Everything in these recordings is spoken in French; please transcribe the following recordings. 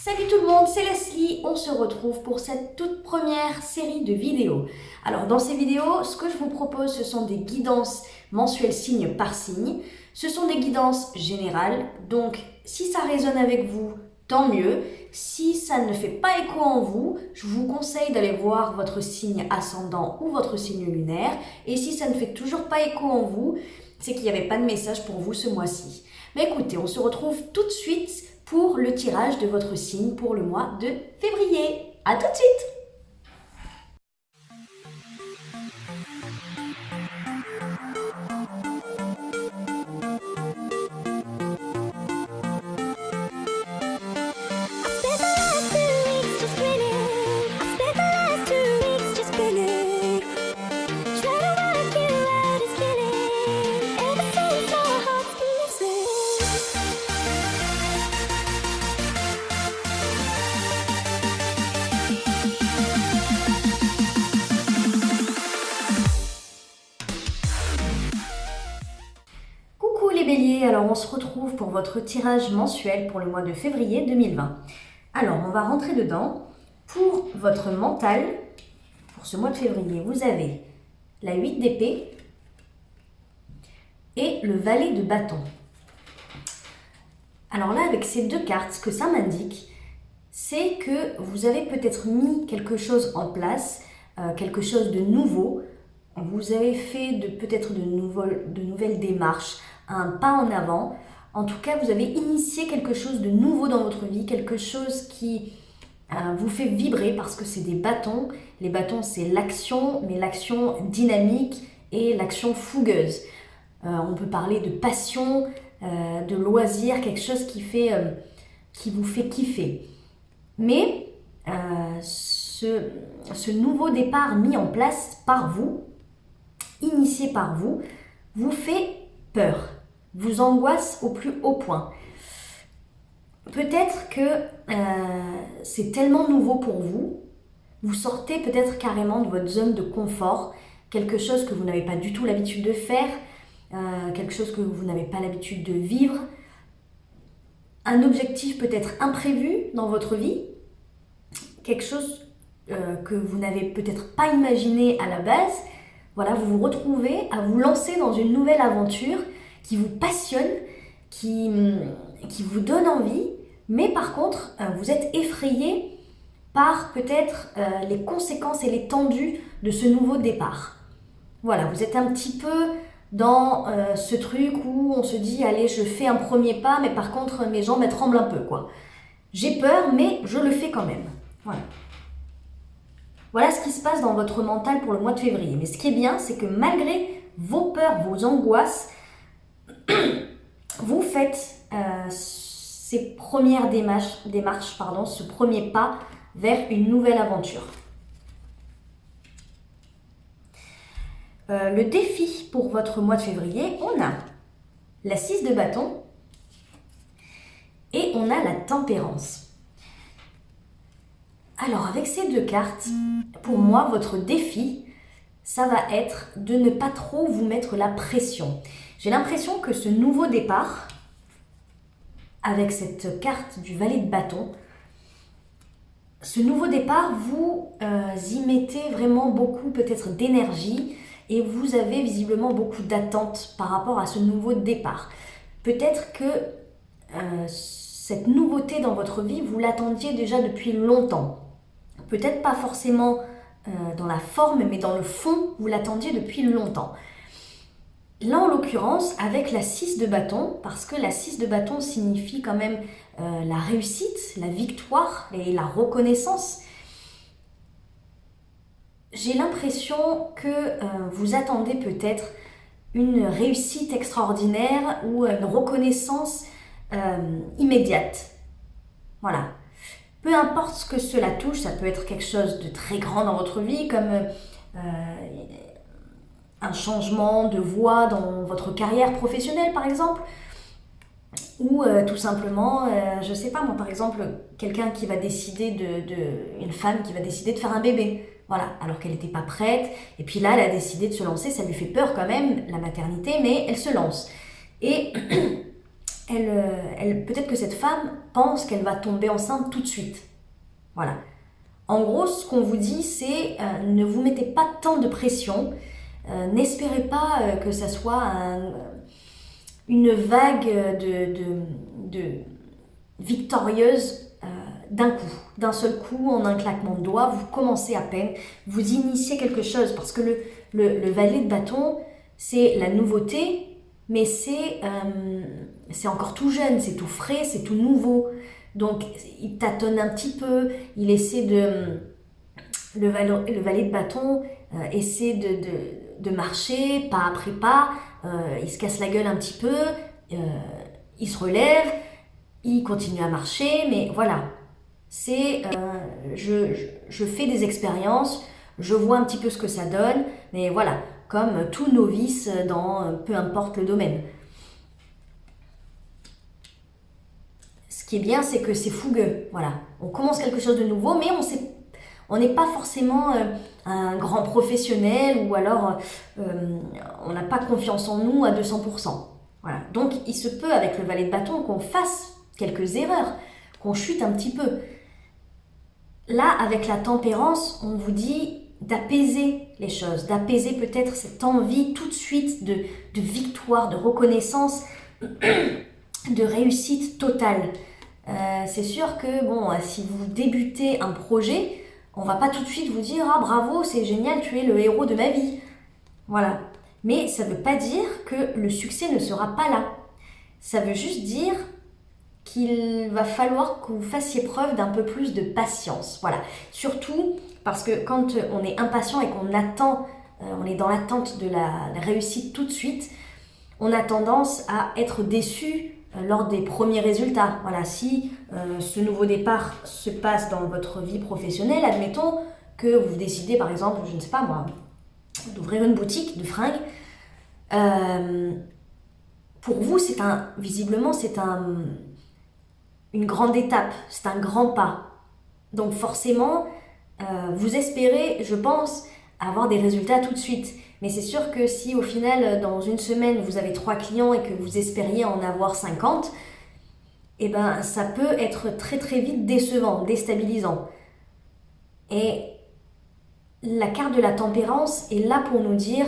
Salut tout le monde, c'est Leslie, on se retrouve pour cette toute première série de vidéos. Alors dans ces vidéos, ce que je vous propose, ce sont des guidances mensuelles signe par signe. Ce sont des guidances générales, donc si ça résonne avec vous, tant mieux. Si ça ne fait pas écho en vous, je vous conseille d'aller voir votre signe ascendant ou votre signe lunaire. Et si ça ne fait toujours pas écho en vous, c'est qu'il n'y avait pas de message pour vous ce mois-ci. Mais écoutez, on se retrouve tout de suite pour le tirage de votre signe pour le mois de février. À tout de suite! Les béliers, alors on se retrouve pour votre tirage mensuel pour le mois de février 2020. Alors on va rentrer dedans. Pour votre mental, pour ce mois de février, vous avez la 8 d'épée et le valet de bâton. Alors là, avec ces deux cartes, ce que ça m'indique, c'est que vous avez peut-être mis quelque chose en place, quelque chose de nouveau. Vous avez fait peut-être de nouvelles démarches, un pas en avant. En tout cas, vous avez initié quelque chose de nouveau dans votre vie, quelque chose qui vous fait vibrer parce que c'est des bâtons. Les bâtons, c'est l'action, mais l'action dynamique et l'action fougueuse. On peut parler de passion, de loisir, quelque chose qui vous fait kiffer. Mais ce nouveau départ mis en place par vous, initié par vous, vous fait peur, vous angoisse au plus haut point. Peut-être que c'est tellement nouveau pour vous, vous sortez peut-être carrément de votre zone de confort, quelque chose que vous n'avez pas du tout l'habitude de faire, quelque chose que vous n'avez pas l'habitude de vivre, un objectif peut-être imprévu dans votre vie, quelque chose que vous n'avez peut-être pas imaginé à la base. Voilà, vous vous retrouvez à vous lancer dans une nouvelle aventure qui vous passionne, qui vous donne envie, mais par contre, vous êtes effrayé par peut-être les conséquences et les tendus de ce nouveau départ. Voilà, vous êtes un petit peu dans ce truc où on se dit, allez, je fais un premier pas, mais par contre, mes jambes, elles tremblent un peu, quoi. J'ai peur, mais je le fais quand même. Voilà. Voilà ce qui se passe dans votre mental pour le mois de février. Mais ce qui est bien, c'est que malgré vos peurs, vos angoisses, vous faites ces premières démarches, ce premier pas vers une nouvelle aventure. Le défi pour votre mois de février, on a la 6 de bâton et on a la tempérance. Alors avec ces deux cartes, pour moi, votre défi, ça va être de ne pas trop vous mettre la pression. J'ai l'impression que ce nouveau départ, avec cette carte du valet de bâton, ce nouveau départ, vous y mettez vraiment beaucoup peut-être d'énergie et vous avez visiblement beaucoup d'attentes par rapport à ce nouveau départ. Peut-être que cette nouveauté dans votre vie, vous l'attendiez déjà depuis longtemps. Peut-être pas forcément dans la forme, mais dans le fond, vous l'attendiez depuis longtemps. Là, en l'occurrence, avec la 6 de bâton, parce que la 6 de bâton signifie quand même la réussite, la victoire et la reconnaissance, j'ai l'impression que vous attendez peut-être une réussite extraordinaire ou une reconnaissance immédiate. Voilà. Peu importe ce que cela touche, ça peut être quelque chose de très grand dans votre vie, comme un changement de voie dans votre carrière professionnelle par exemple, ou tout simplement, je sais pas moi, par exemple, quelqu'un qui va décider une femme qui va décider de faire un bébé, voilà, alors qu'elle n'était pas prête, et puis là elle a décidé de se lancer, ça lui fait peur quand même, la maternité, mais elle se lance. Et peut-être que cette femme pense qu'elle va tomber enceinte tout de suite. Voilà. En gros, ce qu'on vous dit, c'est ne vous mettez pas tant de pression, n'espérez pas que ça soit une vague de victorieuse d'un coup, d'un seul coup, en un claquement de doigts. Vous commencez à peine, vous initiez quelque chose, parce que le valet de bâton, c'est la nouveauté, mais c'est encore tout jeune, c'est tout frais, c'est tout nouveau. Donc il tâtonne un petit peu, il essaie le valet de bâton essaie de marcher pas après pas, il se casse la gueule un petit peu, il se relève, il continue à marcher, mais voilà. C'est, je fais des expériences, je vois un petit peu ce que ça donne, mais voilà, comme tout novice dans peu importe le domaine. Ce qui est bien, c'est que c'est fougueux, voilà. On commence quelque chose de nouveau, mais on n'est pas forcément un grand professionnel, ou alors on n'a pas confiance en nous à 200%. Voilà. Donc il se peut avec le valet de bâton qu'on fasse quelques erreurs, qu'on chute un petit peu. Là, avec la tempérance, on vous dit d'apaiser les choses, d'apaiser peut-être cette envie tout de suite de victoire, de reconnaissance, de réussite totale. C'est sûr que bon, si vous débutez un projet, on va pas tout de suite vous dire « Ah bravo, c'est génial, tu es le héros de ma vie ». Voilà. Mais ça veut pas dire que le succès ne sera pas là. Ça veut juste dire qu'il va falloir que vous fassiez preuve d'un peu plus de patience. Voilà. Surtout parce que quand on est impatient et qu'on attend, on est dans l'attente de la réussite tout de suite, on a tendance à être déçu lors des premiers résultats. Voilà. Si ce nouveau départ se passe dans votre vie professionnelle, admettons que vous décidez par exemple, je ne sais pas moi, d'ouvrir une boutique de fringues, pour vous, visiblement, c'est une grande étape, c'est un grand pas. Donc forcément, vous espérez, je pense, avoir des résultats tout de suite. Mais c'est sûr que si au final, dans une semaine, vous avez 3 clients et que vous espériez en avoir 50, eh ben, ça peut être très très vite décevant, déstabilisant. Et la carte de la tempérance est là pour nous dire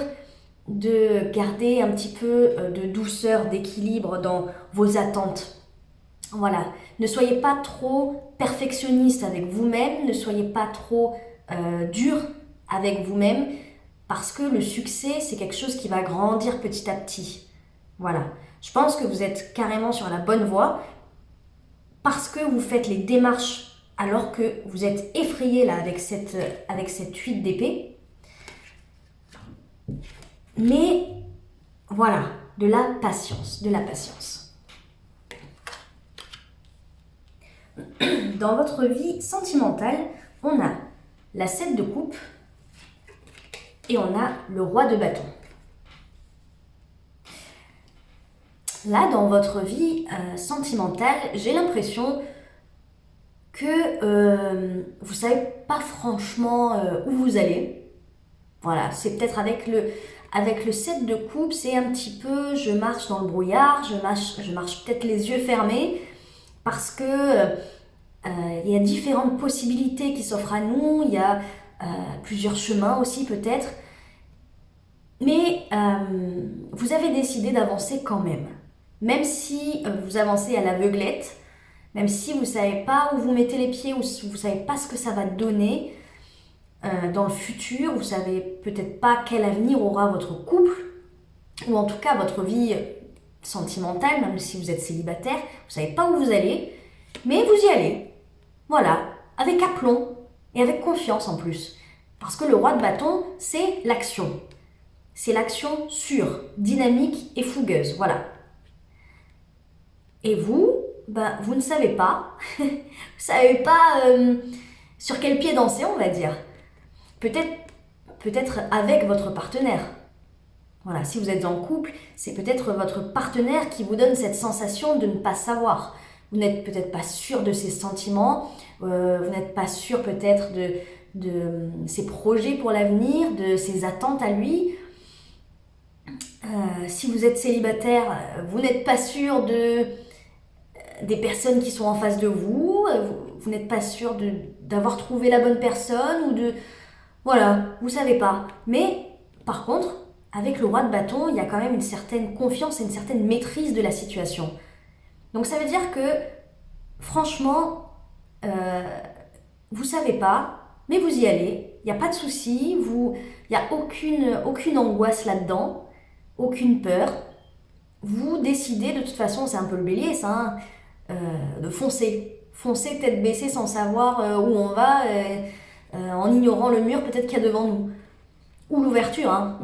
de garder un petit peu de douceur, d'équilibre dans vos attentes. Voilà, ne soyez pas trop perfectionniste avec vous-même, ne soyez pas trop dur avec vous-même, parce que le succès, c'est quelque chose qui va grandir petit à petit. Voilà, je pense que vous êtes carrément sur la bonne voie, parce que vous faites les démarches alors que vous êtes effrayé là avec cette 8 d'épée. Mais voilà, de la patience, de la patience. Dans votre vie sentimentale, on a la 7 de coupe et on a le roi de bâton. Là, dans votre vie sentimentale, j'ai l'impression que vous ne savez pas franchement où vous allez. Voilà, c'est peut-être avec le 7 de coupe, c'est un petit peu, je marche dans le brouillard, je marche peut-être les yeux fermés, parce que il y a différentes possibilités qui s'offrent à nous, il y a plusieurs chemins aussi peut-être, mais vous avez décidé d'avancer quand même si vous avancez à l'aveuglette, même si vous ne savez pas où vous mettez les pieds, ou vous ne savez pas ce que ça va donner dans le futur, vous ne savez peut-être pas quel avenir aura votre couple, ou en tout cas votre vie sentimentale, même si vous êtes célibataire, vous ne savez pas où vous allez, mais vous y allez. Voilà, avec aplomb et avec confiance en plus. Parce que le roi de bâton, c'est l'action. C'est l'action sûre, dynamique et fougueuse, voilà. Et vous, vous ne savez pas, vous ne savez pas sur quel pied danser, on va dire. Peut-être avec votre partenaire. Voilà, si vous êtes en couple, c'est peut-être votre partenaire qui vous donne cette sensation de ne pas savoir. Vous n'êtes peut-être pas sûr de ses sentiments, vous n'êtes pas sûr peut-être de ses projets pour l'avenir, de ses attentes à lui. Si vous êtes célibataire, vous n'êtes pas sûr de des personnes qui sont en face de vous, vous n'êtes pas sûr d'avoir trouvé la bonne personne ou de... Voilà, vous savez pas. Mais par contre, avec le roi de bâton, il y a quand même une certaine confiance et une certaine maîtrise de la situation. Donc ça veut dire que, franchement, vous savez pas, mais vous y allez, il n'y a pas de souci, il n'y a aucune angoisse là-dedans, aucune peur. Vous décidez, de toute façon, c'est un peu le bélier ça, hein, de foncer. Foncer tête baissée sans savoir où on va, en ignorant le mur peut-être qu'il y a devant nous. Ou l'ouverture, hein.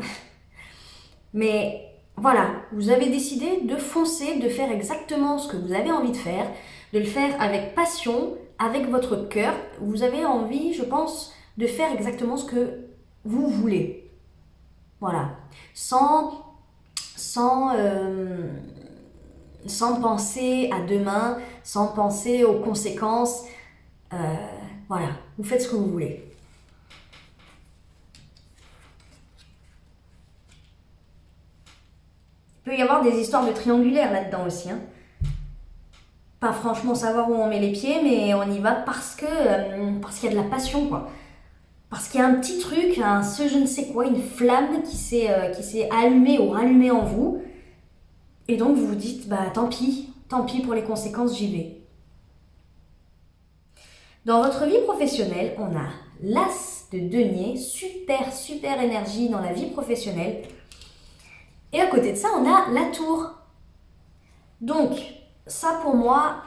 Mais voilà, vous avez décidé de foncer, de faire exactement ce que vous avez envie de faire, de le faire avec passion, avec votre cœur. Vous avez envie, je pense, de faire exactement ce que vous voulez. Voilà. Sans penser à demain, sans penser aux conséquences. Voilà, vous faites ce que vous voulez. Il peut y avoir des histoires de triangulaire là-dedans aussi. Hein. Pas franchement savoir où on met les pieds, mais on y va parce qu'il y a de la passion, quoi. Parce qu'il y a un petit truc, ce je ne sais quoi, une flamme qui s'est allumée ou rallumée en vous. Et donc vous vous dites, bah tant pis pour les conséquences, j'y vais. Dans votre vie professionnelle, on a l'as de denier, super énergie dans la vie professionnelle. Et à côté de ça, on a la tour. Donc, ça pour moi,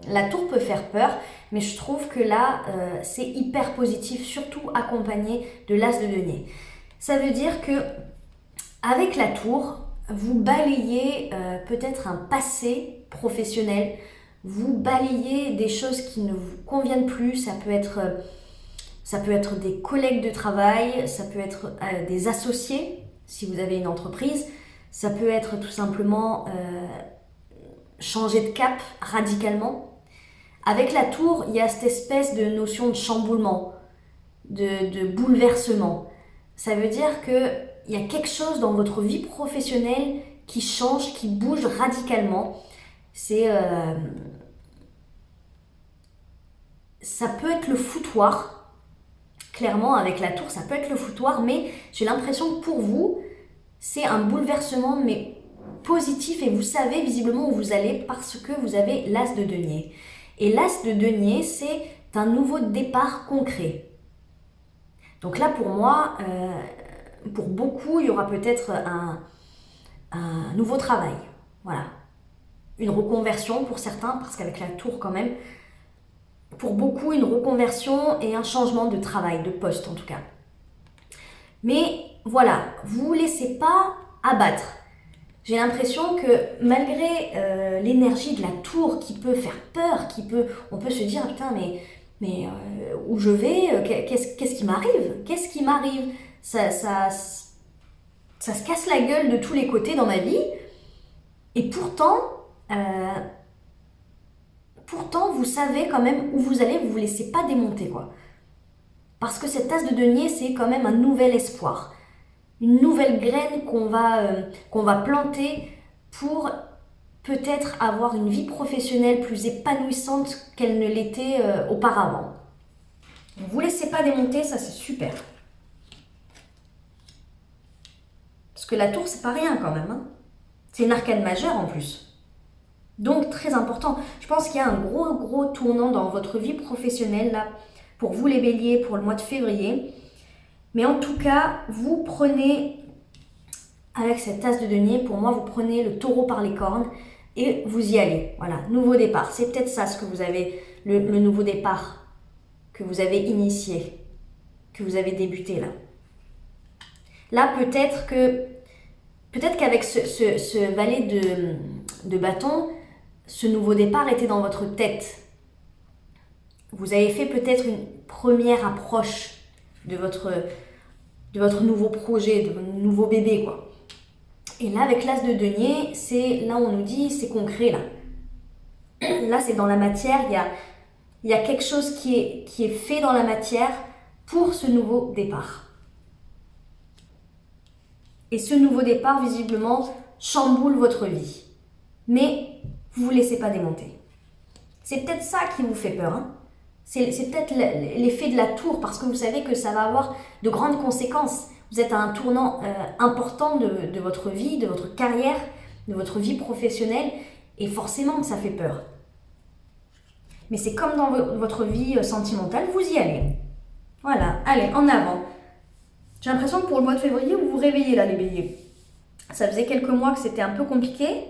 la tour peut faire peur, mais je trouve que là, c'est hyper positif, surtout accompagné de l'as de denier. Ça veut dire que avec la tour, vous balayez peut-être un passé professionnel, vous balayez des choses qui ne vous conviennent plus, ça peut être des collègues de travail, ça peut être des associés, si vous avez une entreprise, ça peut être tout simplement changer de cap radicalement. Avec la tour, il y a cette espèce de notion de chamboulement, de bouleversement. Ça veut dire qu'il y a quelque chose dans votre vie professionnelle qui change, qui bouge radicalement. Ça peut être le foutoir. Clairement, avec la tour, ça peut être le foutoir, mais j'ai l'impression que pour vous, c'est un bouleversement, mais positif, et vous savez visiblement où vous allez parce que vous avez l'as de denier. Et l'as de denier, c'est un nouveau départ concret. Donc là, pour moi, pour beaucoup, il y aura peut-être un nouveau travail. Voilà. Une reconversion pour certains, parce qu'avec la tour quand même, pour beaucoup, une reconversion et un changement de travail, de poste en tout cas. Mais voilà, vous ne vous laissez pas abattre. J'ai l'impression que malgré l'énergie de la tour qui peut faire peur, on peut se dire putain mais où je vais, qu'est-ce qui m'arrive? Qu'est-ce qui m'arrive? Ça se casse la gueule de tous les côtés dans ma vie. Et pourtant, vous savez quand même où vous allez, vous vous laissez pas démonter, quoi. Parce que cette tasse de denier, c'est quand même un nouvel espoir. Une nouvelle graine qu'on va planter pour peut-être avoir une vie professionnelle plus épanouissante qu'elle ne l'était auparavant. Ne vous laissez pas démonter, ça c'est super. Parce que la tour, c'est pas rien quand même. Hein. C'est une arcane majeure en plus. Donc très important. Je pense qu'il y a un gros tournant dans votre vie professionnelle là, pour vous les béliers, pour le mois de février. Mais en tout cas, vous prenez, avec cette tasse de denier, pour moi, vous prenez le taureau par les cornes et vous y allez. Voilà, nouveau départ. C'est peut-être ça ce que vous avez, le nouveau départ que vous avez initié, que vous avez débuté là. Là, peut-être qu'avec ce valet de bâton, ce nouveau départ était dans votre tête. Vous avez fait peut-être une première approche de votre nouveau projet, de votre nouveau bébé, quoi. Et là, avec l'as de denier, là on nous dit, c'est concret, là. Là, c'est dans la matière, il y a quelque chose qui est fait dans la matière pour ce nouveau départ. Et ce nouveau départ, visiblement, chamboule votre vie. Mais vous vous laissez pas démonter. C'est peut-être ça qui vous fait peur, hein. C'est peut-être l'effet de la tour, parce que vous savez que ça va avoir de grandes conséquences. Vous êtes à un tournant important de votre vie, de votre carrière, de votre vie professionnelle, et forcément que ça fait peur. Mais c'est comme dans votre vie sentimentale, vous y allez. Voilà, allez, en avant. J'ai l'impression que pour le mois de février, vous vous réveillez là, les béliers. Ça faisait quelques mois que c'était un peu compliqué.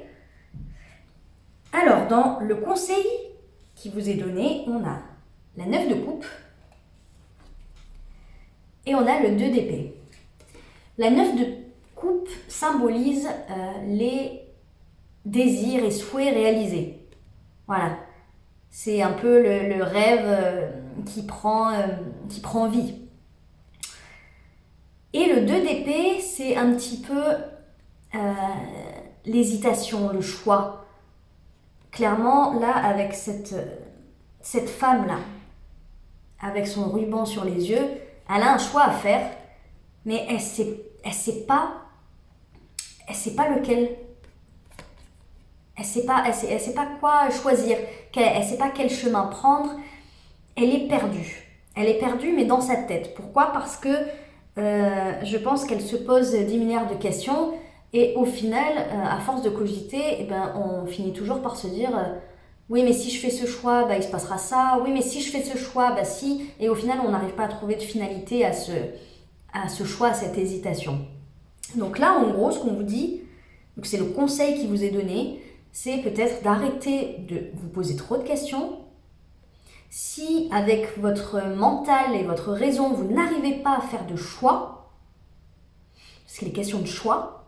Alors, dans le conseil qui vous est donné, on a la 9 de coupe et on a le 2 d'épée. La 9 de coupe symbolise les désirs et souhaits réalisés. Voilà. C'est un peu le rêve qui prend vie. Et le 2 d'épée, c'est un petit peu l'hésitation, le choix. Clairement, là, avec cette femme-là, avec son ruban sur les yeux, elle a un choix à faire, mais elle sait pas lequel. Elle sait pas quoi choisir, elle sait pas quel chemin prendre. Elle est perdue. Elle est perdue, mais dans sa tête. Pourquoi ? Parce que je pense qu'elle se pose 10 milliards de questions et au final, à force de cogiter, on finit toujours par se dire oui, mais si je fais ce choix, il se passera ça. Oui, mais si je fais ce choix, si. Et au final, on n'arrive pas à trouver de finalité à ce choix, à cette hésitation. Donc là, en gros, ce qu'on vous dit, donc c'est le conseil qui vous est donné, c'est peut-être d'arrêter de vous poser trop de questions. Si avec votre mental et votre raison, vous n'arrivez pas à faire de choix, parce qu'il est question de choix,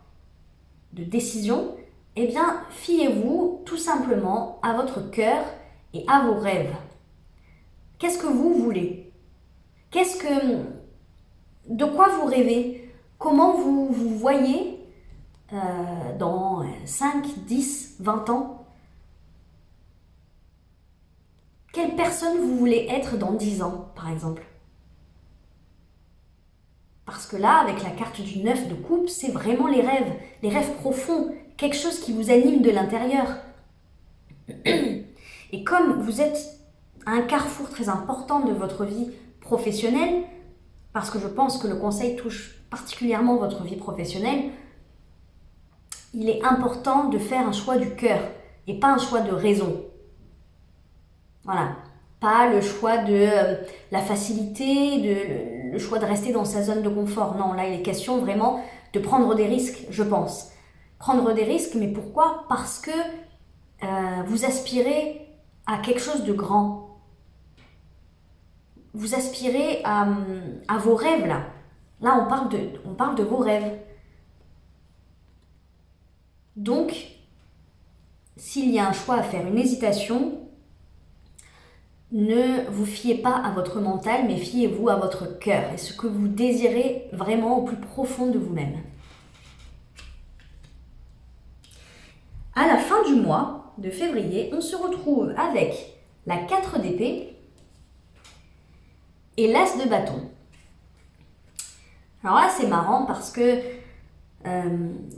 de décision, eh bien, fiez-vous tout simplement à votre cœur et à vos rêves. Qu'est-ce que vous voulez ? De quoi vous rêvez ? Comment vous voyez dans 5, 10, 20 ans ? Quelle personne vous voulez être dans 10 ans, par exemple ? Parce que là, avec la carte du 9 de coupe, c'est vraiment les rêves profonds, quelque chose qui vous anime de l'intérieur. Et comme vous êtes à un carrefour très important de votre vie professionnelle, parce que je pense que le conseil touche particulièrement votre vie professionnelle, il est important de faire un choix du cœur et pas un choix de raison. Voilà, pas le choix de la facilité, le choix de rester dans sa zone de confort. Non, là il est question vraiment de prendre des risques, je pense. Prendre des risques, mais pourquoi ? Parce que vous aspirez à quelque chose de grand. Vous aspirez à vos rêves là. Là on parle de vos rêves. Donc, s'il y a un choix à faire, une hésitation, ne vous fiez pas à votre mental, mais fiez-vous à votre cœur et ce que vous désirez vraiment au plus profond de vous-même. À la fin du mois de février, on se retrouve avec la 4 d'épée et l'as de bâton. Alors là, c'est marrant parce que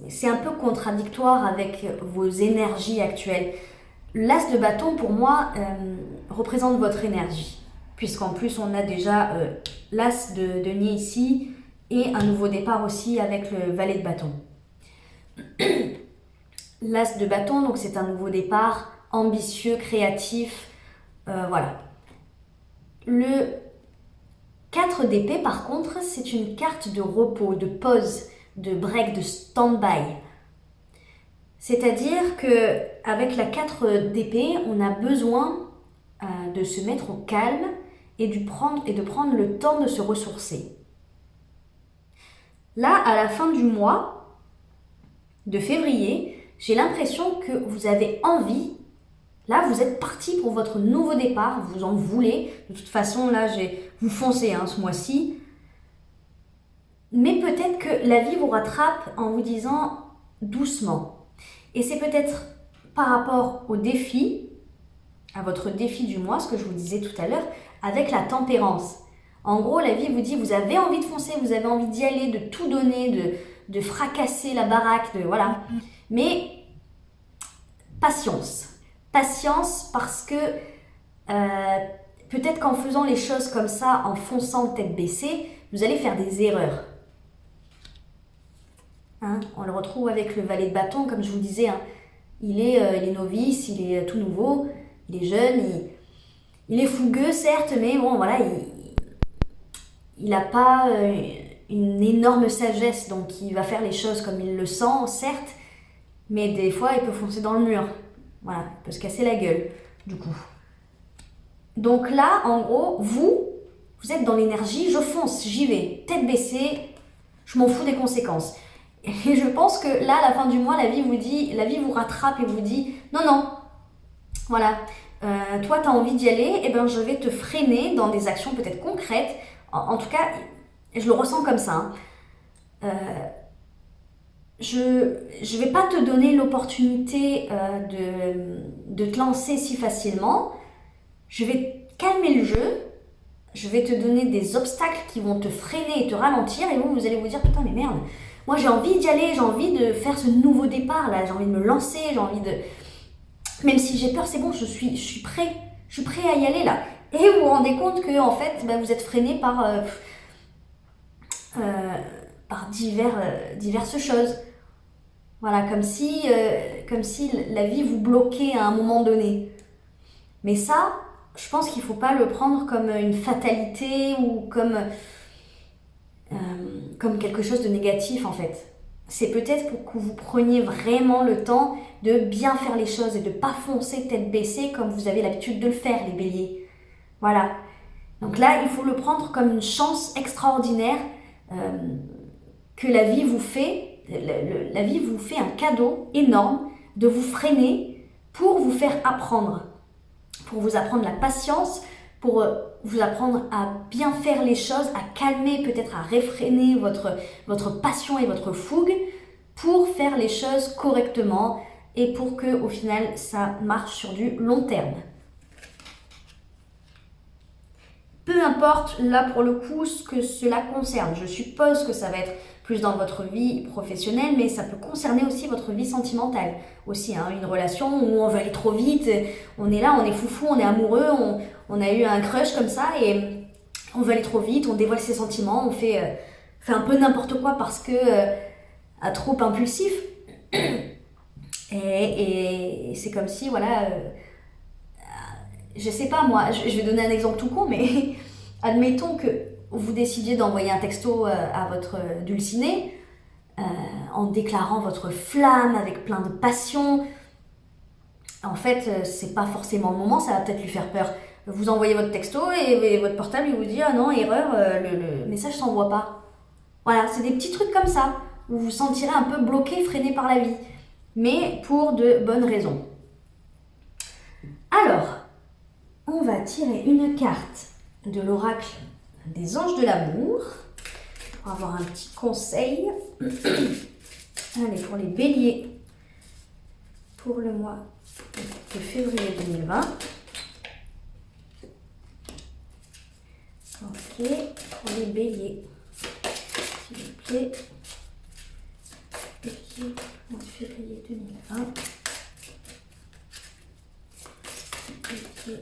c'est un peu contradictoire avec vos énergies actuelles. L'as de bâton, pour moi, représente votre énergie. Puisqu'en plus, on a déjà l'as de denier ici et un nouveau départ aussi avec le valet de bâton. L'as de bâton, donc c'est un nouveau départ, ambitieux, créatif, voilà. Le 4 d'épée, par contre, c'est une carte de repos, de pause, de break, de stand-by. C'est-à-dire qu'avec la 4 d'épée, on a besoin de se mettre au calme et de prendre le temps de se ressourcer. Là, à la fin du mois de février, j'ai l'impression que vous avez envie, là vous êtes parti pour votre nouveau départ, vous en voulez, de toute façon là vous foncez ce mois-ci, mais peut-être que la vie vous rattrape en vous disant doucement. Et c'est peut-être par rapport au défi, à votre défi du mois, ce que je vous disais tout à l'heure, avec la tempérance. En gros, la vie vous dit, vous avez envie de foncer, vous avez envie d'y aller, de tout donner, de fracasser la baraque, voilà. Mais patience. patience parce que peut-être qu'en faisant les choses comme ça, en fonçant tête baissée, vous allez faire des erreurs. Hein, on le retrouve avec le valet de bâton, comme je vous disais. Hein. Il est novice, il est tout nouveau, il est jeune, il est fougueux certes, mais bon voilà, il n'a pas une énorme sagesse, donc il va faire les choses comme il le sent, certes, mais des fois il peut foncer dans le mur. Voilà, il peut se casser la gueule, du coup. Donc là, en gros, vous êtes dans l'énergie, je fonce, j'y vais, tête baissée, je m'en fous des conséquences. Et je pense que là, à la fin du mois, la vie vous rattrape et vous dit, non, voilà, toi, tu as envie d'y aller, et ben je vais te freiner dans des actions peut-être concrètes. En tout cas, je le ressens comme ça. Hein. Je vais pas te donner l'opportunité de te lancer si facilement. Je vais calmer le jeu. Je vais te donner des obstacles qui vont te freiner et te ralentir. Et vous allez vous dire, putain, mais merde, moi j'ai envie d'y aller, j'ai envie de faire ce nouveau départ là, j'ai envie de me lancer, j'ai envie de... Même si j'ai peur, c'est bon, je suis prêt. Je suis prêt à y aller là. Et vous vous rendez compte que en fait, vous êtes freiné par diverses choses. Voilà, comme si la vie vous bloquait à un moment donné. Mais ça, je pense qu'il ne faut pas le prendre comme une fatalité ou comme quelque chose de négatif en fait. C'est peut-être pour que vous preniez vraiment le temps de bien faire les choses et de ne pas foncer tête baissée comme vous avez l'habitude de le faire, les béliers. Voilà. Donc là, il faut le prendre comme une chance extraordinaire que la vie vous fait. La vie vous fait un cadeau énorme de vous freiner pour vous faire apprendre. Pour vous apprendre la patience, pour vous apprendre à bien faire les choses, à calmer, peut-être à réfréner votre passion et votre fougue pour faire les choses correctement et pour que au final ça marche sur du long terme. Peu importe là pour le coup ce que cela concerne, je suppose que ça va être plus dans votre vie professionnelle, mais ça peut concerner aussi votre vie sentimentale. Aussi, hein, une relation où on veut aller trop vite, on est là, on est foufou, on est amoureux, on a eu un crush comme ça et on veut aller trop vite, on dévoile ses sentiments, on fait un peu n'importe quoi parce que trop impulsif. Et c'est comme si, voilà, je sais pas moi, je vais donner un exemple tout con, mais admettons que vous décidiez d'envoyer un texto à votre dulciné en déclarant votre flamme avec plein de passion. En fait, c'est pas forcément le moment, ça va peut-être lui faire peur. Vous envoyez votre texto et votre portable il vous dit ah non, erreur, le message s'envoie pas. Voilà, c'est des petits trucs comme ça où vous vous sentirez un peu bloqué, freiné par la vie, mais pour de bonnes raisons. Alors, on va tirer une carte de l'oracle des anges de l'amour pour avoir un petit conseil. Allez, pour les béliers, pour le mois de février 2020. Ok, pour les béliers, s'il vous plaît. Bélier, mois de février 2020. Bélier,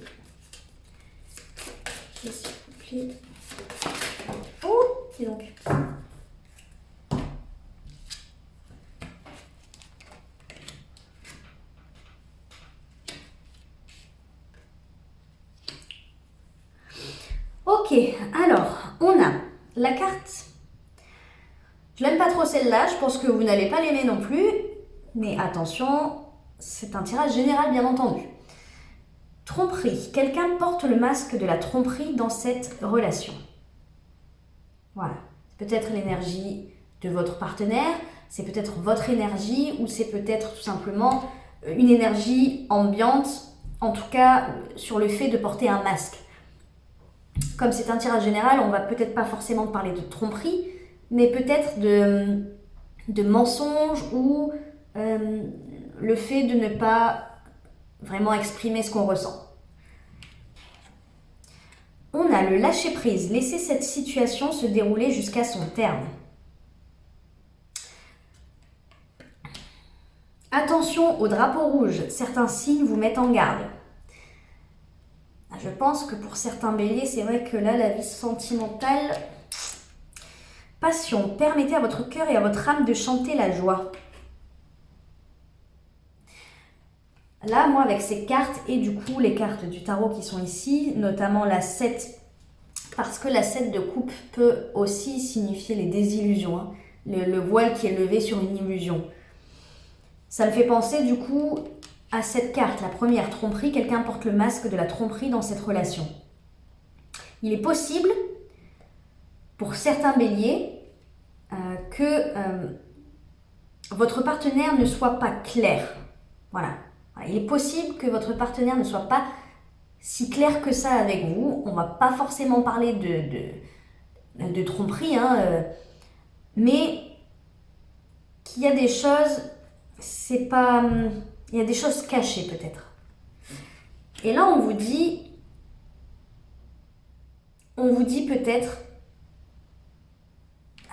s'il vous plaît. Oh, dis donc. Ok, alors, on a la carte. Je l'aime pas trop celle-là, je pense que vous n'allez pas l'aimer non plus. Mais attention, c'est un tirage général bien entendu. Tromperie. Quelqu'un porte le masque de la tromperie dans cette relation. Voilà. C'est peut-être l'énergie de votre partenaire, c'est peut-être votre énergie ou c'est peut-être tout simplement une énergie ambiante, en tout cas sur le fait de porter un masque. Comme c'est un tirage général, on va peut-être pas forcément parler de tromperie, mais peut-être de mensonge ou le fait de ne pas vraiment exprimer ce qu'on ressent. On a le lâcher-prise, laisser cette situation se dérouler jusqu'à son terme. Attention Attention au drapeau rouge, certains signes vous mettent en garde. Je pense que pour certains béliers, c'est vrai que là, la vie sentimentale... Passion, permettez à votre cœur et à votre âme de chanter la joie. Là, moi, avec ces cartes et du coup, les cartes du tarot qui sont ici, notamment la 7, parce que la 7 de coupe peut aussi signifier les désillusions, hein, le voile qui est levé sur une illusion. Ça me fait penser du coup à cette carte, la première, tromperie. Quelqu'un porte le masque de la tromperie dans cette relation. Il est possible, pour certains béliers, que votre partenaire ne soit pas clair. Voilà. Il est possible que votre partenaire ne soit pas si clair que ça avec vous. On ne va pas forcément parler de tromperie, hein, mais qu'il y a des choses, c'est pas... Il y a des choses cachées peut-être. Et là, on vous dit peut-être,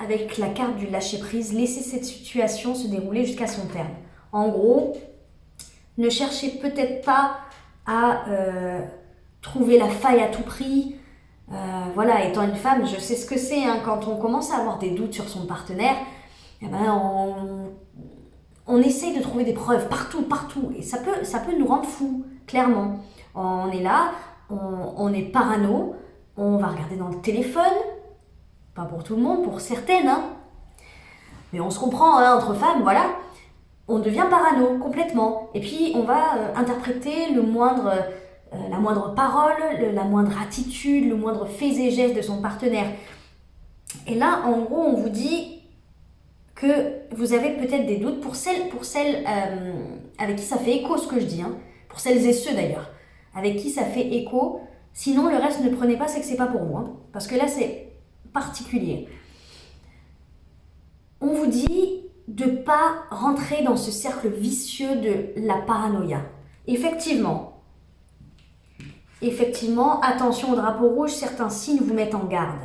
avec la carte du lâcher-prise, laissez cette situation se dérouler jusqu'à son terme. En gros, ne cherchez peut-être pas à trouver la faille à tout prix. Voilà, étant une femme, je sais ce que c'est, hein, quand on commence à avoir des doutes sur son partenaire, eh ben on essaye de trouver des preuves partout. Et ça peut nous rendre fous, clairement. On est là, on est parano, on va regarder dans le téléphone. Pas pour tout le monde, pour certaines, hein. Mais on se comprend, hein, entre femmes, voilà. On devient parano, complètement. Et puis, on va interpréter la moindre parole, la moindre attitude, le moindre fait et geste de son partenaire. Et là, en gros, on vous dit que vous avez peut-être des doutes pour celles avec qui ça fait écho ce que je dis, hein. Pour celles et ceux d'ailleurs, avec qui ça fait écho. Sinon, le reste, ne prenez pas, c'est que c'est pas pour vous, hein. Parce que là, c'est particulier. On vous dit de ne pas rentrer dans ce cercle vicieux de la paranoïa. Effectivement, attention au drapeau rouge, certains signes vous mettent en garde.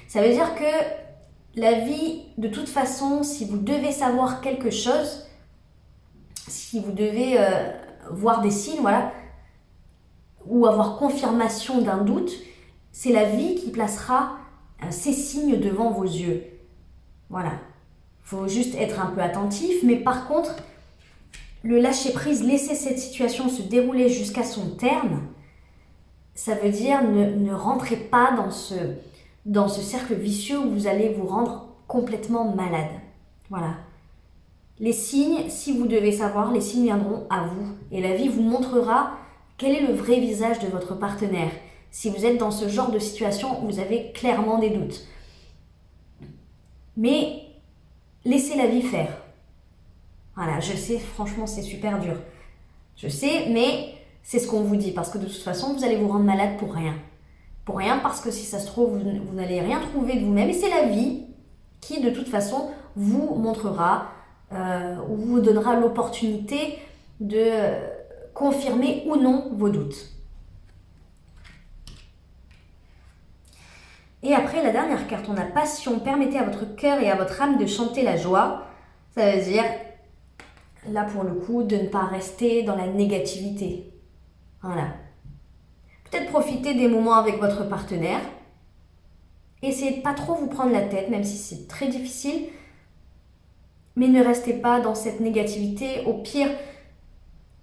Ça veut dire que la vie, de toute façon, si vous devez savoir quelque chose, si vous devez voir des signes, voilà, ou avoir confirmation d'un doute, c'est la vie qui placera ces signes devant vos yeux. Voilà. Il faut juste être un peu attentif, mais par contre, le lâcher-prise, laisser cette situation se dérouler jusqu'à son terme, ça veut dire ne rentrez pas dans ce cercle vicieux où vous allez vous rendre complètement malade. Voilà. Les signes, si vous devez savoir, les signes viendront à vous. Et la vie vous montrera quel est le vrai visage de votre partenaire. Si vous êtes dans ce genre de situation où vous avez clairement des doutes. Mais laissez la vie faire. Voilà, je sais, franchement, c'est super dur. Je sais, mais c'est ce qu'on vous dit. Parce que de toute façon, vous allez vous rendre malade pour rien. Pour rien, parce que si ça se trouve, vous n'allez rien trouver de vous-même. Et c'est la vie qui, de toute façon, vous montrera ou vous donnera l'opportunité de confirmer ou non vos doutes. Et après, la dernière carte, on a passion. Permettez à votre cœur et à votre âme de chanter la joie. Ça veut dire, là pour le coup, de ne pas rester dans la négativité. Voilà. Peut-être profiter des moments avec votre partenaire. Essayez de pas trop vous prendre la tête, même si c'est très difficile. Mais ne restez pas dans cette négativité. Au pire,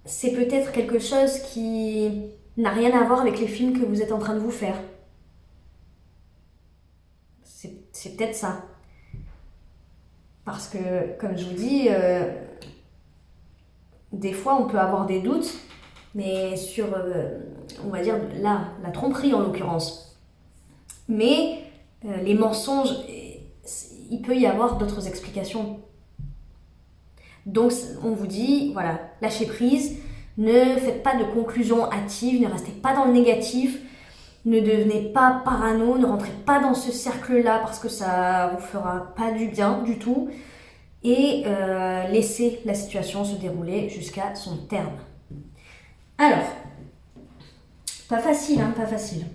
c'est peut-être quelque chose qui n'a rien à voir avec les films que vous êtes en train de vous faire. C'est peut-être ça. Parce que, comme je vous dis, des fois on peut avoir des doutes, mais sur, on va dire, là, la tromperie en l'occurrence. Mais les mensonges, il peut y avoir d'autres explications. Donc on vous dit, voilà, lâchez prise, ne faites pas de conclusions hâtives, ne restez pas dans le négatif, ne devenez pas parano, ne rentrez pas dans ce cercle-là parce que ça vous fera pas du bien du tout. Et laissez la situation se dérouler jusqu'à son terme. Alors, pas facile, hein, pas facile.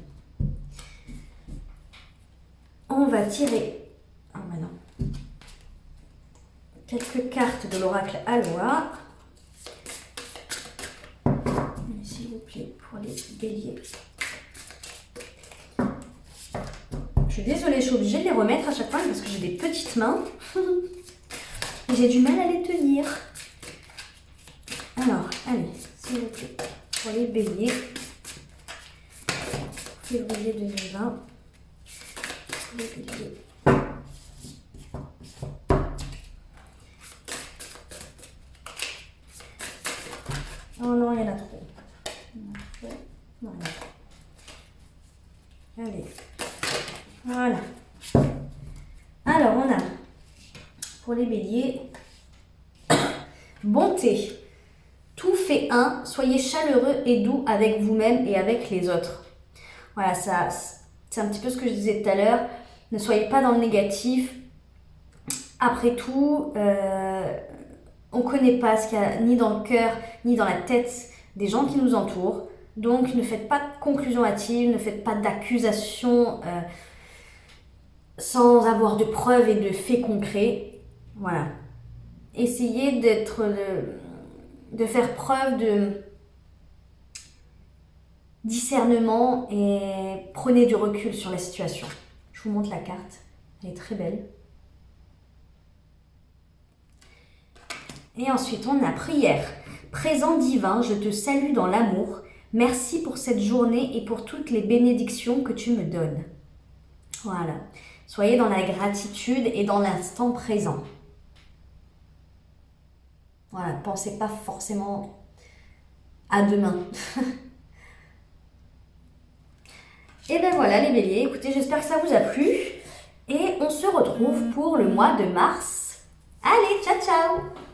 On va tirer quelques cartes de l'oracle Aloha. puis pour les béliers. Je suis désolée, je suis obligée de les remettre à chaque fois parce que j'ai des petites mains. J'ai du mal à les tenir. Alors, allez, s'il vous plaît, pour les béliers. Février 2020. Les béliers. Oh non, il y en a trop. Non, il y en a trop. Allez. Voilà. Alors, on a pour les béliers, bonté. Tout fait un, soyez chaleureux et doux avec vous-même et avec les autres. Voilà, ça, c'est un petit peu ce que je disais tout à l'heure. Ne soyez pas dans le négatif. Après tout, on ne connaît pas ce qu'il y a ni dans le cœur, ni dans la tête des gens qui nous entourent. Donc, ne faites pas de conclusions hâtives, ne faites pas d'accusations sans avoir de preuves et de faits concrets. Voilà. Essayez de faire preuve de discernement et prenez du recul sur la situation. Je vous montre la carte. Elle est très belle. Et ensuite, on a prière. Présent divin, je te salue dans l'amour. Merci pour cette journée et pour toutes les bénédictions que tu me donnes. Voilà. Soyez dans la gratitude et dans l'instant présent. Voilà, ne pensez pas forcément à demain. Et ben voilà les béliers, écoutez, j'espère que ça vous a plu. Et on se retrouve pour le mois de mars. Allez, ciao ciao!